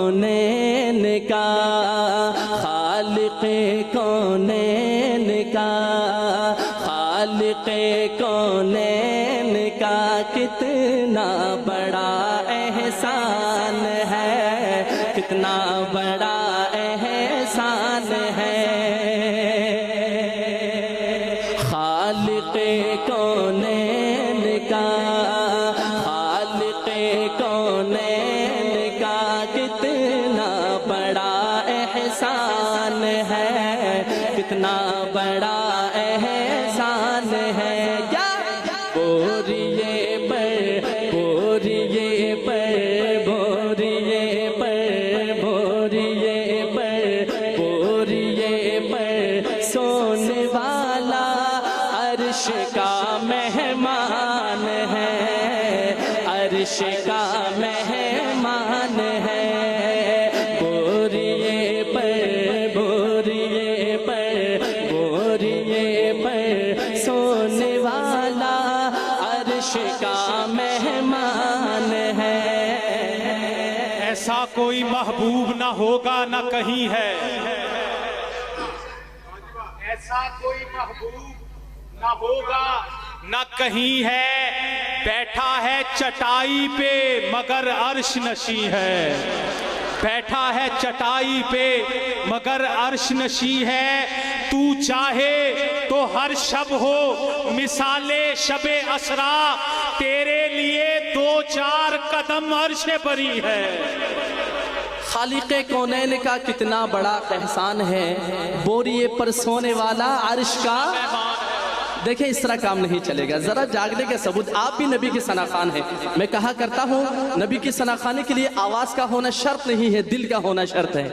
کونین کا، خالق کونین کا، خالق کونین کا کتنا بڑا احسان ہے، کتنا بڑا احسان ہے۔ خالق کونین کا، خالق کونین کا کتنا بڑا احسان ہے، کتنا بڑا احسان ہے۔ کیا بوریے پر، بوریے پر، بوریے پر، بوریے پر، بوریے پر سونے والا عرش کا مہمان ہے، عرش کا مہمان ہے۔ بوریے پر، بوریے پر، بوریے پر سونے والا عرش کا مہمان ہے۔ ایسا کوئی محبوب نہ ہوگا نہ کہیں ہے، ایسا کوئی محبوب نہ ہوگا نہ کہیں ہے، بیٹھا ہے چٹائی پہ مگر عرش نشیں ہے، بیٹھا ہے چٹائی پہ مگر عرش نشیں ہے۔ تو چاہے تو ہر شب ہو مثال شب اسرا، تیرے لیے دو چار قدم عرش بری ہے۔ خالق کونین کا کتنا بڑا احسان ہے، بوریے پر سونے والا عرش کا۔ دیکھیں اس طرح کام نہیں چلے گا، ذرا جاگنے کے ثبوت۔ آپ بھی نبی کی ثناخوان ہیں، میں کہا کرتا ہوں نبی کی ثناخوانی کے لیے آواز کا ہونا شرط نہیں ہے، دل کا ہونا شرط ہے۔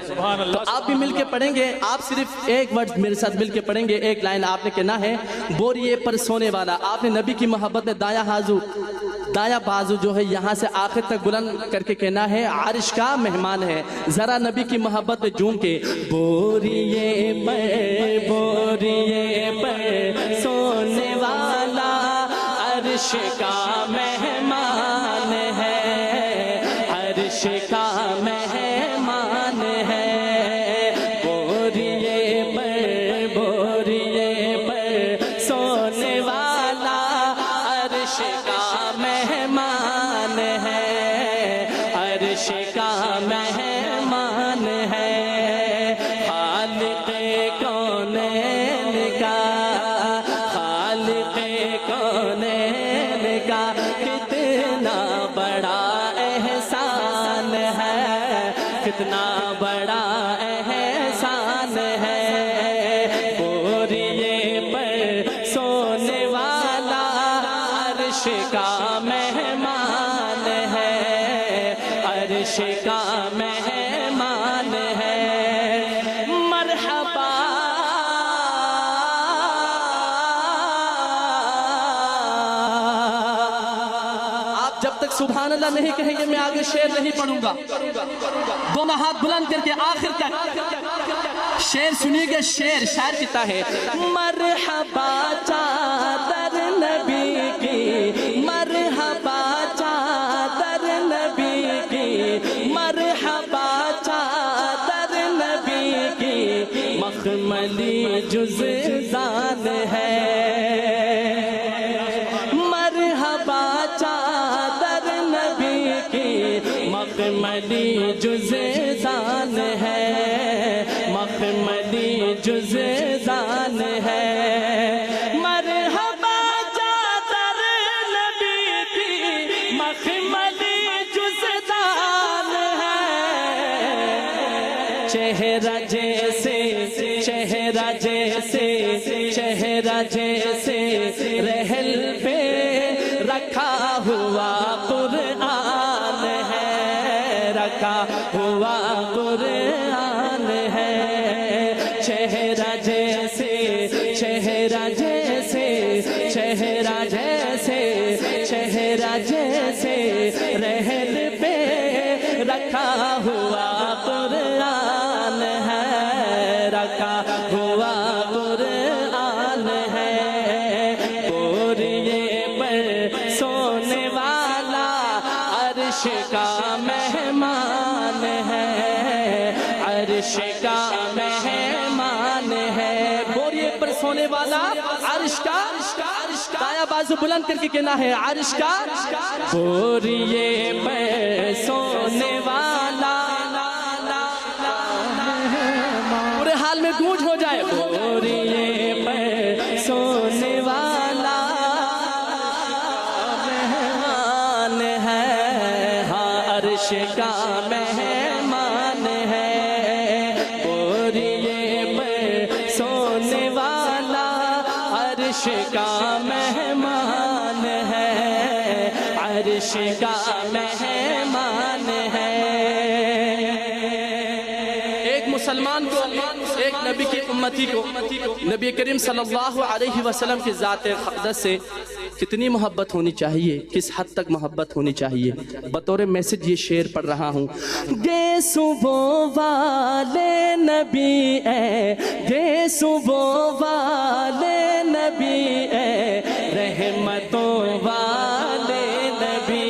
تو آپ بھی مل کے پڑھیں گے، آپ صرف ایک ورڈ میرے ساتھ مل کے پڑھیں گے، ایک لائن آپ نے کہنا ہے بوریے پر سونے والا۔ آپ نے نبی کی محبت میں دایاں بازو جو ہے یہاں سے آخر تک بلند کر کے کہنا ہے عرش کا مہمان ہے۔ ذرا نبی کی محبت میں جھوم کے بوریے پر، بوریے پر سونے والا عرش کا مہمان ہے، عرش کا مہمان ہے۔ بوریے پر، بوریے پر سونے والا عرش کا مہمان ہے، عرش کا مہمان ہے۔ خالق کونین کا، خالق کونین کا کتنا بڑا احسان ہے، کتنا بڑا احسان ہے۔ بوریے پر سونے والا عرش کا مہمان ہے، عرش کا مہمان ہے۔ مرحبا آپ جب تک سبحان اللہ نہیں کہیں گے میں آگے شعر نہیں پڑھوں گا۔ دونوں ہاتھ بلند کر کے آخر تک شعر سنیے گا۔ شاعر کہتا ہے مرحبا چادر نبی کی، مرحبا چادر نبی کی، مرحبا چادر نبی کی، مخملی جزدان ہے۔ مرحبا چادر نبی کی، مخملی جزدان ہے، مخملی جزدان ہے۔ مرحبا چادر نبی کی، مخملی جزدان ہے۔ چہرہ جیسے، چہرہ جیسے، چہرہ جیسے رحل پہ رکھا ہوا قرآن ہے، رکھا ہوا قرآن ہے۔ چہرہ جیسے، چہرہ جیسے، چہرہ جیسے، چہرہ جیسے رحل پہ رکھا ہوا قرآن ہے، رکھا ہوا قرآن ہے۔ بوریے عرش کا مہمان ہے، بوریے پر سونے والا عرش کا، دایا بازو بلند کر کے کہنا ہے عرش کا، بوریے پر سونے والا، پورے حال میں گونج ہو جائے، بوریے پر سونے والا مہمان ہے، ہاں عرش کا مہمان ہے، بوریے پر سونے والا عرش کا مہمان ہے، عرش کا مہمان ہے۔ ایک مسلمان کو، ایک نبی کی امتی کو نبی کریم صلی اللہ علیہ وسلم کی ذات اقدس سے کتنی محبت ہونی چاہیے، کس حد تک محبت ہونی چاہیے، بطور میسج یہ شعر پڑھ رہا ہوں۔ گیسو وہ والے نبی اے، گیسو وہ والے نبی اے، رحمتوں والے نبی،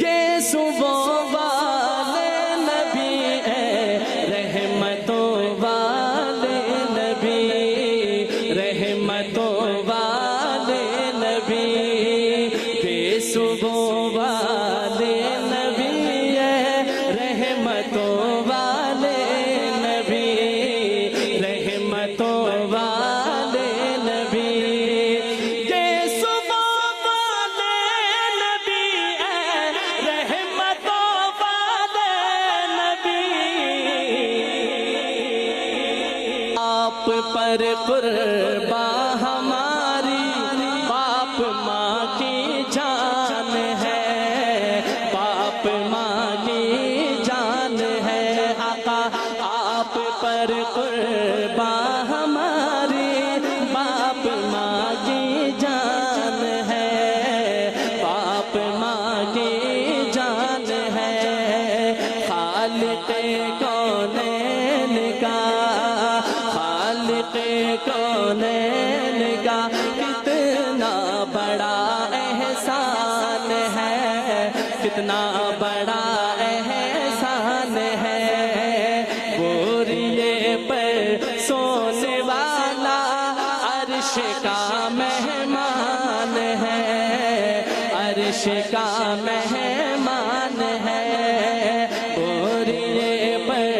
گیسو وہ والے نبی اے، رحمتوں والے نبی، رحمتوں والے نبی، گیسو وہ والے نبی اے، رحمتوں والے نبی، رحمتوں والے نبی، گیسو وہ والے نبی اے، رحمتوں والے نبی، آپ پر قربا ہماری باپ ماں کی جان ہے، باپ ماں کی جان ہے، آقا آپ پر قربا ہماری باپ ماں کی جان ہے، باپ ماں کی جان ہے، خالق کونین کا، خالق کونین کا کتنا بڑا احسان ہے، کتنا بڑا احسان ہے، بوریے پر سونے والا عرش کا مہمان ہے، عرش کا مہمان ہے، بوریے پر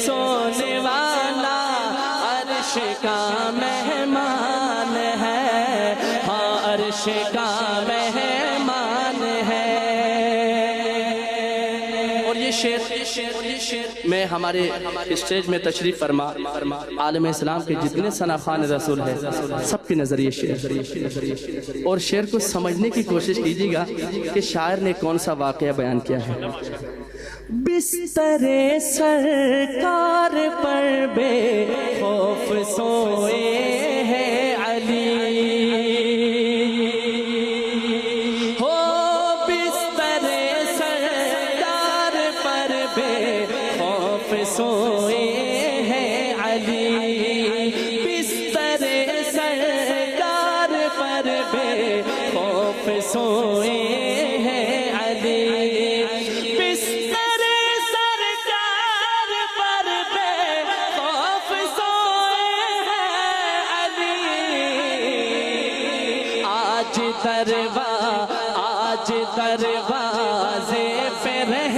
سونے والا عرش کا مہمان ہے، ہاں عرش کا مہمان ہے۔ اور یہ شعر میں ہمارے اسٹیج میں تشریف فرما عالم اسلام کے جتنے ثناخوان رسول ہیں سب کے نظر یہ شعر، اور شعر کو سمجھنے کی کوشش کیجیے گا کہ شاعر نے کون سا واقعہ بیان کیا ہے۔ بستر سرکار پر بے خوف سوئے ہیں علی، ہو بستر سرکار پر بے خوف سوئے ہیں علی، بستر سرکار پر بے خوف سوئے ہیں علی، آج دروازے پہ رہ